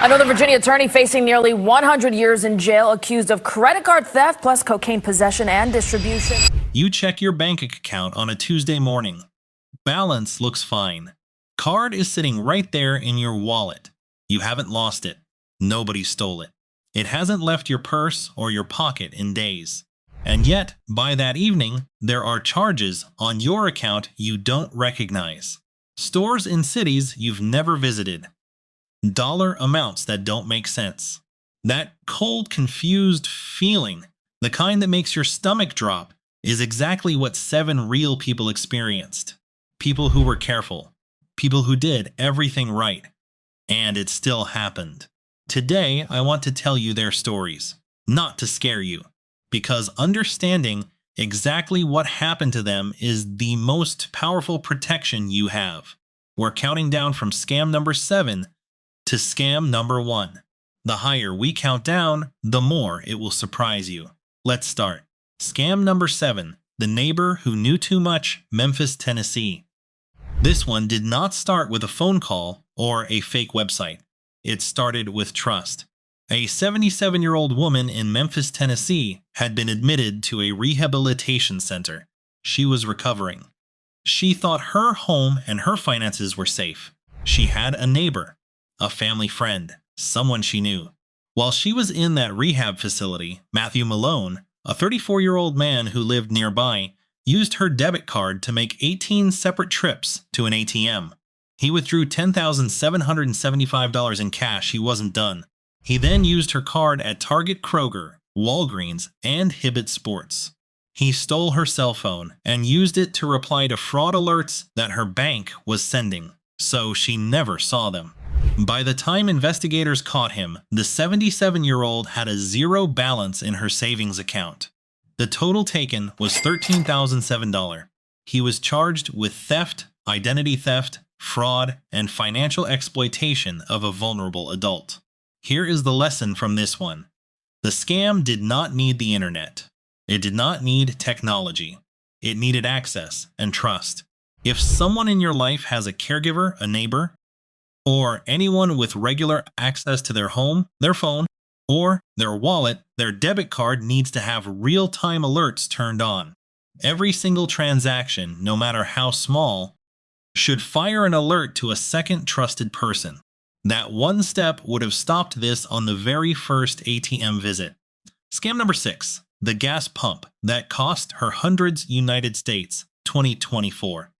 Another Virginia attorney facing nearly 100 years in jail, accused of credit card theft plus cocaine possession and distribution. You check your bank account on a Tuesday morning. Balance looks fine. Card is sitting right there in your wallet. You haven't lost it. Nobody stole it. It hasn't left your purse or your pocket in days. And yet, by that evening, there are charges on your account you don't recognize. Stores in cities you've never visited. Dollar amounts that don't make sense. That cold, confused feeling, the kind that makes your stomach drop, is exactly what 7 real people experienced. People who were careful. People who did everything right. And it still happened. Today, I want to tell you their stories, not to scare you, because understanding exactly what happened to them is the most powerful protection you have. We're counting down from scam number 7 to scam number 1. The higher we count down, the more it will surprise you. Let's start. Scam number 7, the neighbor who knew too much, Memphis, Tennessee. This one did not start with a phone call or a fake website. It started with trust. A 77-year-old woman in Memphis, Tennessee had been admitted to a rehabilitation center. She was recovering. She thought her home and her finances were safe. She had a neighbor, a family friend, someone she knew. While she was in that rehab facility, Matthew Malone, a 34-year-old man who lived nearby, used her debit card to make 18 separate trips to an ATM. He withdrew $10,775 in cash. He wasn't done. He then used her card at Target, Kroger, Walgreens, and Hibbett Sports. He stole her cell phone and used it to reply to fraud alerts that her bank was sending, so she never saw them. By the time investigators caught him, the 77-year-old had a zero balance in her savings account. The total taken was $13,007. He was charged with theft, identity theft, fraud, and financial exploitation of a vulnerable adult. Here is the lesson from this one. The scam did not need the internet. It did not need technology. It needed access and trust. If someone in your life has a caregiver, a neighbor, or anyone with regular access to their home, their phone, or their wallet, their debit card needs to have real-time alerts turned on. Every single transaction, no matter how small, should fire an alert to a second trusted person. That one step would have stopped this on the very first ATM visit. Scam number 6, the gas pump that cost her hundreds United States, 2024.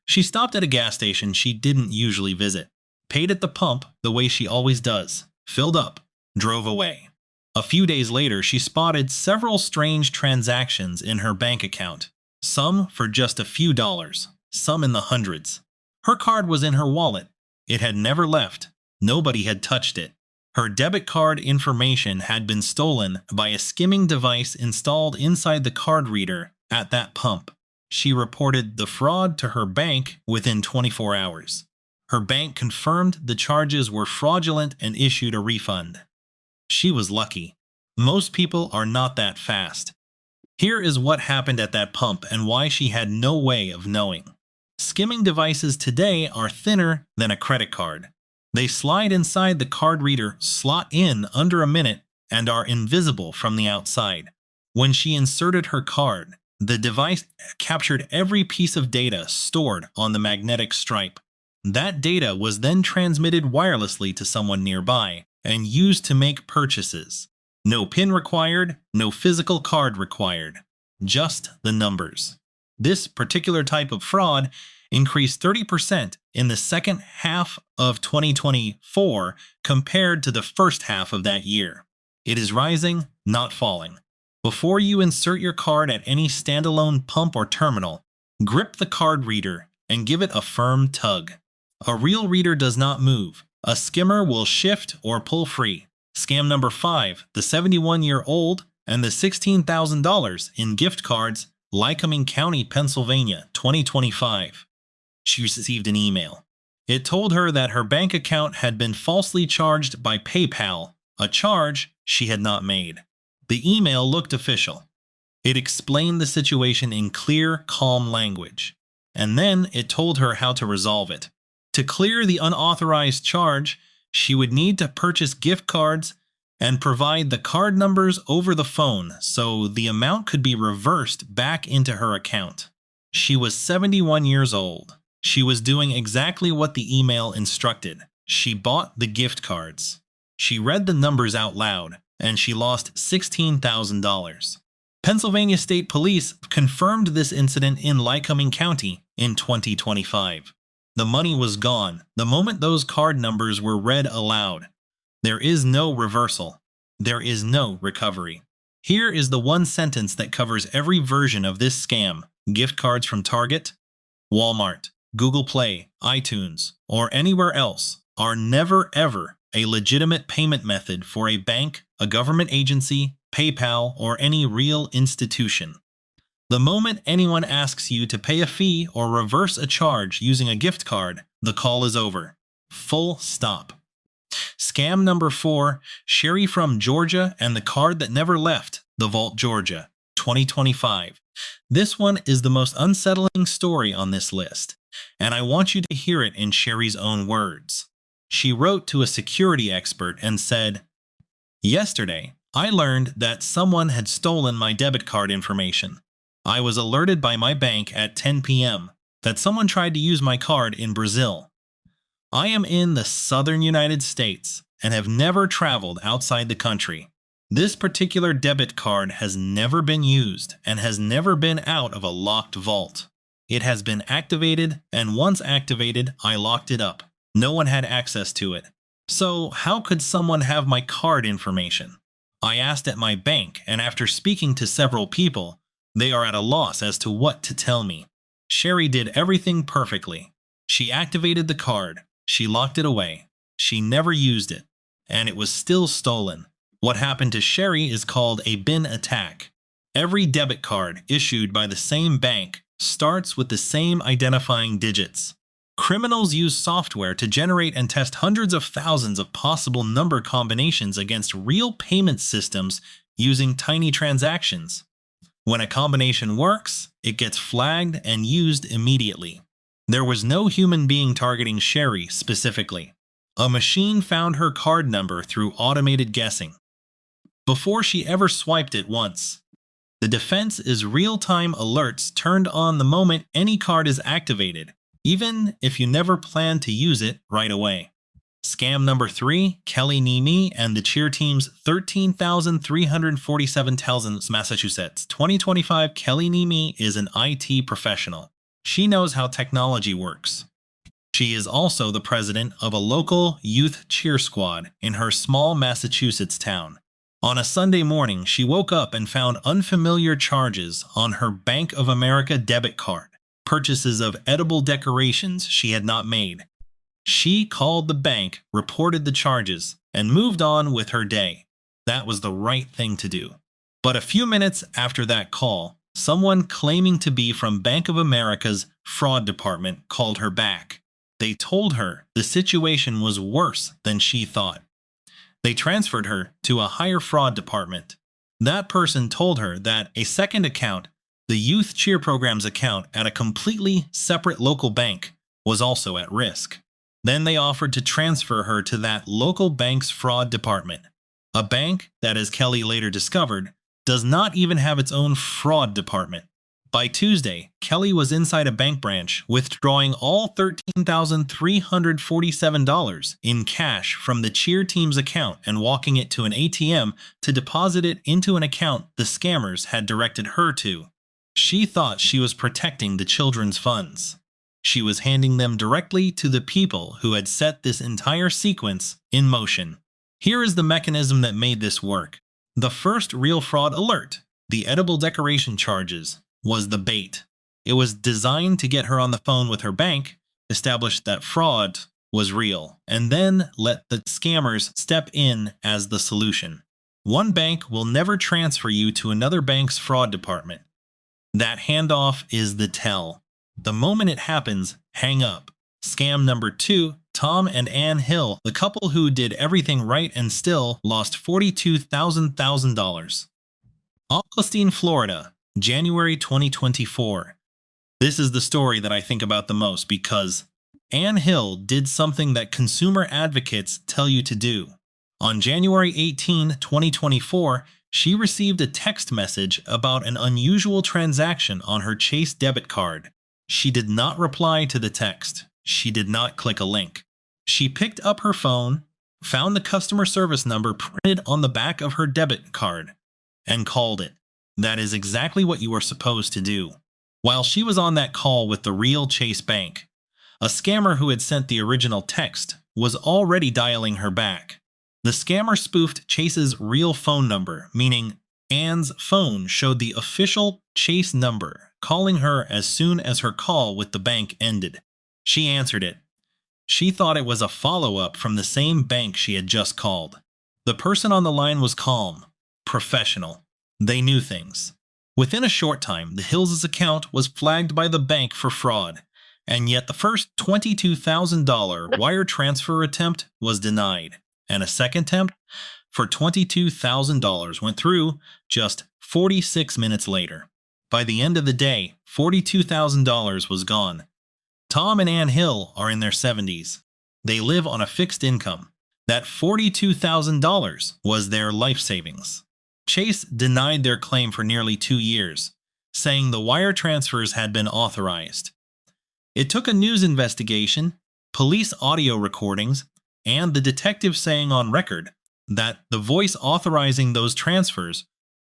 She stopped at a gas station she didn't usually visit, paid at the pump the way she always does, filled up, drove away. A few days later, she spotted several strange transactions in her bank account, some for just a few dollars, some in the hundreds. Her card was in her wallet. It had never left. Nobody had touched it. Her debit card information had been stolen by a skimming device installed inside the card reader at that pump. She reported the fraud to her bank within 24 hours. Her bank confirmed the charges were fraudulent and issued a refund. She was lucky. Most people are not that fast. Here is what happened at that pump and why she had no way of knowing. Skimming devices today are thinner than a credit card. They slide inside the card reader, slot in under a minute, and are invisible from the outside. When she inserted her card, the device captured every piece of data stored on the magnetic stripe. That data was then transmitted wirelessly to someone nearby and used to make purchases. No PIN required, no physical card required, just the numbers. This particular type of fraud increased 30% in the second half of 2024 compared to the first half of that year. It is rising, not falling. Before you insert your card at any standalone pump or terminal, grip the card reader and give it a firm tug. A real reader does not move. A skimmer will shift or pull free. Scam number 5, the 71-year-old and the $16,000 in gift cards, Lycoming County, Pennsylvania, 2025. She received an email. It told her that her bank account had been falsely charged by PayPal, a charge she had not made. The email looked official. It explained the situation in clear, calm language. And then it told her how to resolve it. To clear the unauthorized charge, She would need to purchase gift cards and provide the card numbers over the phone so the amount could be reversed back into her account. She was 71 years old. She was doing exactly what the email instructed. She bought the gift cards. She read the numbers out loud, and she lost $16,000. Pennsylvania State Police confirmed this incident in Lycoming County in 2025. The money was gone the moment those card numbers were read aloud. There is no reversal. There is no recovery. Here is the one sentence that covers every version of this scam. Gift cards from Target, Walmart, Google Play, iTunes, or anywhere else are never ever a legitimate payment method for a bank, a government agency, PayPal, or any real institution. The moment anyone asks you to pay a fee or reverse a charge using a gift card, the call is over. Full stop. Scam number 4, Sherry from Georgia and the card that never left, the Vault, Georgia, 2025. This one is the most unsettling story on this list, and I want you to hear it in Sherry's own words. She wrote to a security expert and said, "Yesterday, I learned that someone had stolen my debit card information. I was alerted by my bank at 10 p.m. that someone tried to use my card in Brazil. I am in the southern United States and have never traveled outside the country. This particular debit card has never been used and has never been out of a locked vault. It has been activated, and once activated, I locked it up. No one had access to it. So how could someone have my card information? I asked at my bank, and after speaking to several people, they are at a loss as to what to tell me." Sherry did everything perfectly. She activated the card. She locked it away. She never used it, and it was still stolen. What happened to Sherry is called a bin attack. Every debit card issued by the same bank starts with the same identifying digits. Criminals use software to generate and test hundreds of thousands of possible number combinations against real payment systems using tiny transactions. When a combination works, it gets flagged and used immediately. There was no human being targeting Sherry specifically. A machine found her card number through automated guessing before she ever swiped it once. The defense is real-time alerts turned on the moment any card is activated, even if you never plan to use it right away. Scam number 3, Kelly Nimi and the cheer team's 13,347 Townsend, Massachusetts. 2025. Kelly Nimi is an IT professional. She knows how technology works. She is also the president of a local youth cheer squad in her small Massachusetts town. On a Sunday morning, she woke up and found unfamiliar charges on her Bank of America debit card, purchases of edible decorations she had not made. She called the bank, reported the charges, and moved on with her day. That was the right thing to do. But a few minutes after that call, someone claiming to be from Bank of America's fraud department called her back. They told her the situation was worse than she thought. They transferred her to a higher fraud department. That person told her that a second account, the youth cheer program's account at a completely separate local bank, was also at risk. Then they offered to transfer her to that local bank's fraud department, a bank that, as Kelly later discovered, does not even have its own fraud department. By Tuesday, Kelly was inside a bank branch withdrawing all $13,347 in cash from the cheer team's account and walking it to an ATM to deposit it into an account the scammers had directed her to. She thought she was protecting the children's funds. She was handing them directly to the people who had set this entire sequence in motion. Here is the mechanism that made this work. The first real fraud alert, the edible decoration charges, was the bait. It was designed to get her on the phone with her bank, establish that fraud was real, and then let the scammers step in as the solution. One bank will never transfer you to another bank's fraud department. That handoff is the tell. The moment it happens, hang up. Scam number 2, Tom and Ann Hill, the couple who did everything right and still lost $42,000. Augustine, Florida, January 2024. This is the story that I think about the most because Ann Hill did something that consumer advocates tell you to do. On January 18, 2024, she received a text message about an unusual transaction on her Chase debit card. She did not reply to the text. She did not click a link. She picked up her phone, found the customer service number printed on the back of her debit card, and called it. That is exactly what you are supposed to do. While she was on that call with the real Chase Bank, a scammer who had sent the original text was already dialing her back. The scammer spoofed Chase's real phone number, meaning Ann's phone showed the official Chase number, calling her as soon as her call with the bank ended. She answered it. She thought it was a follow-up from the same bank she had just called. The person on the line was calm, professional. They knew things. Within a short time, the Hills' account was flagged by the bank for fraud, and yet the first $22,000 wire transfer attempt was denied, and a second attempt for $22,000 went through just 46 minutes later. By the end of the day, $42,000 was gone. Tom and Ann Hill are in their 70s. They live on a fixed income. That $42,000 was their life savings. Chase denied their claim for nearly 2 years, saying the wire transfers had been authorized. It took a news investigation, police audio recordings, and the detective saying on record that the voice authorizing those transfers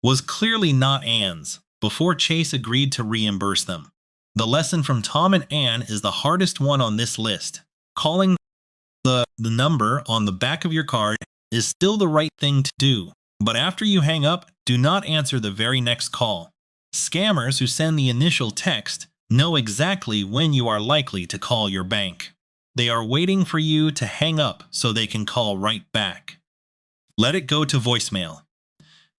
was clearly not Ann's before Chase agreed to reimburse them. The lesson from Tom and Ann is the hardest one on this list. Calling the number on the back of your card is still the right thing to do, but after you hang up, do not answer the very next call. Scammers who send the initial text know exactly when you are likely to call your bank. They are waiting for you to hang up so they can call right back. Let it go to voicemail.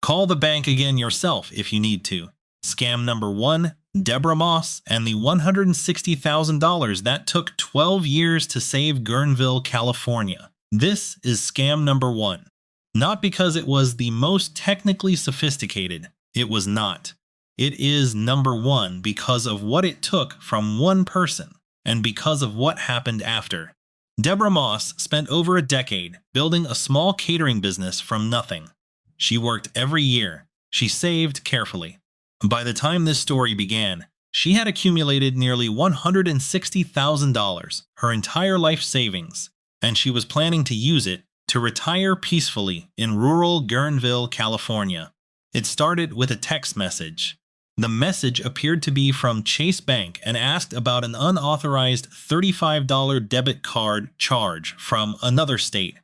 Call the bank again yourself if you need to. Scam number 1, Deborah Moss and the $160,000 that took 12 years to save Guerneville, California. This is scam number 1. Not because it was the most technically sophisticated. It was not. It is number 1 because of what it took from one person and because of what happened after. Deborah Moss spent over a decade building a small catering business from nothing. She worked every year. She saved carefully. By the time this story began, she had accumulated nearly $160,000, her entire life savings, and she was planning to use it to retire peacefully in rural Guerneville, California. It started with a text message. The message appeared to be from Chase Bank and asked about an unauthorized $35 debit card charge from another state.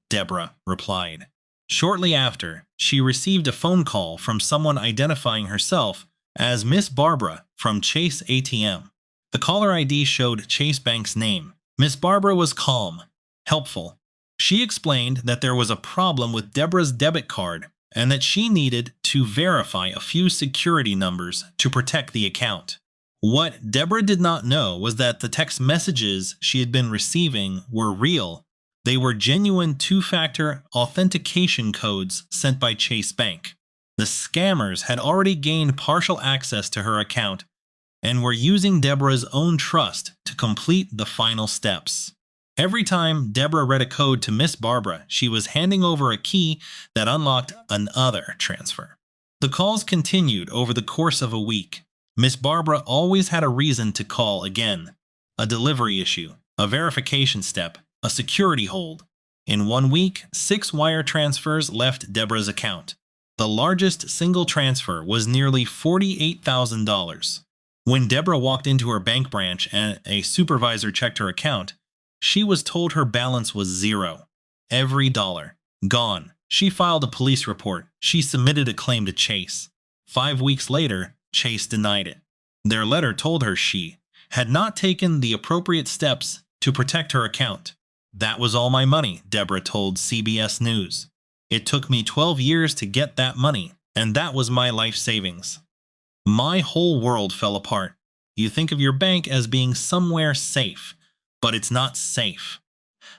Deborah replied. Shortly after, she received a phone call from someone identifying herself as Miss Barbara from Chase ATM. The caller ID showed Chase Bank's name. Miss Barbara was calm, helpful. She explained that there was a problem with Deborah's debit card and that she needed to verify a few security numbers to protect the account. What Deborah did not know was that the text messages she had been receiving were real. They were genuine two-factor authentication codes sent by Chase Bank. The scammers had already gained partial access to her account and were using Deborah's own trust to complete the final steps. Every time Deborah read a code to Miss Barbara, she was handing over a key that unlocked another transfer. The calls continued over the course of a week. Miss Barbara always had a reason to call again. A delivery issue, a verification step, a security hold. In 1 week, 6 wire transfers left Deborah's account. The largest single transfer was nearly $48,000. When Deborah walked into her bank branch and a supervisor checked her account, she was told her balance was zero. Every dollar. Gone. She filed a police report. She submitted a claim to Chase. 5 weeks later, Chase denied it. Their letter told her she had not taken the appropriate steps to protect her account. That was all my money, Deborah told CBS News. It took me 12 years to get that money, and that was my life savings. My whole world fell apart. You think of your bank as being somewhere safe, but it's not safe.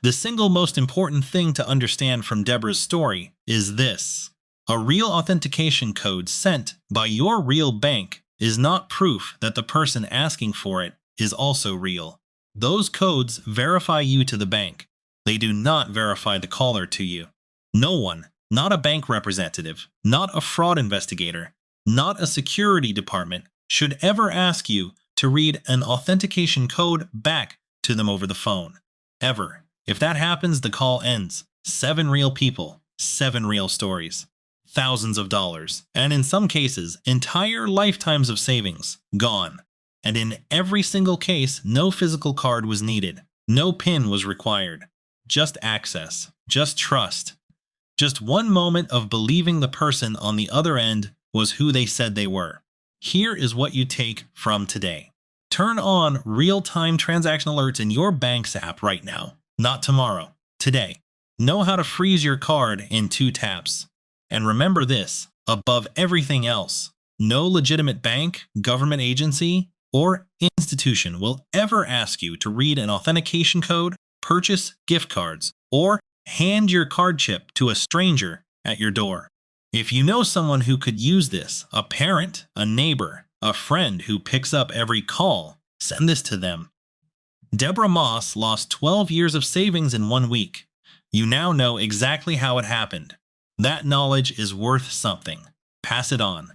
The single most important thing to understand from Deborah's story is this. A real authentication code sent by your real bank is not proof that the person asking for it is also real. Those codes verify you to the bank. They do not verify the caller to you. No one, not a bank representative, not a fraud investigator, not a security department, should ever ask you to read an authentication code back to them over the phone. Ever. If that happens, the call ends. 7 real people, 7 real stories. Thousands of dollars, and in some cases, entire lifetimes of savings, gone. And in every single case, no physical card was needed. No PIN was required. Just access. Just trust. Just one moment of believing the person on the other end was who they said they were. Here is what you take from today. Turn on real-time transaction alerts in your bank's app right now. Not tomorrow. Today. Know how to freeze your card in 2 taps. And remember this, above everything else, no legitimate bank, government agency, or institution will ever ask you to read an authentication code, purchase gift cards, or hand your card chip to a stranger at your door. If you know someone who could use this, a parent, a neighbor, a friend who picks up every call, send this to them. Deborah Moss lost 12 years of savings in 1 week. You now know exactly how it happened. That knowledge is worth something. Pass it on.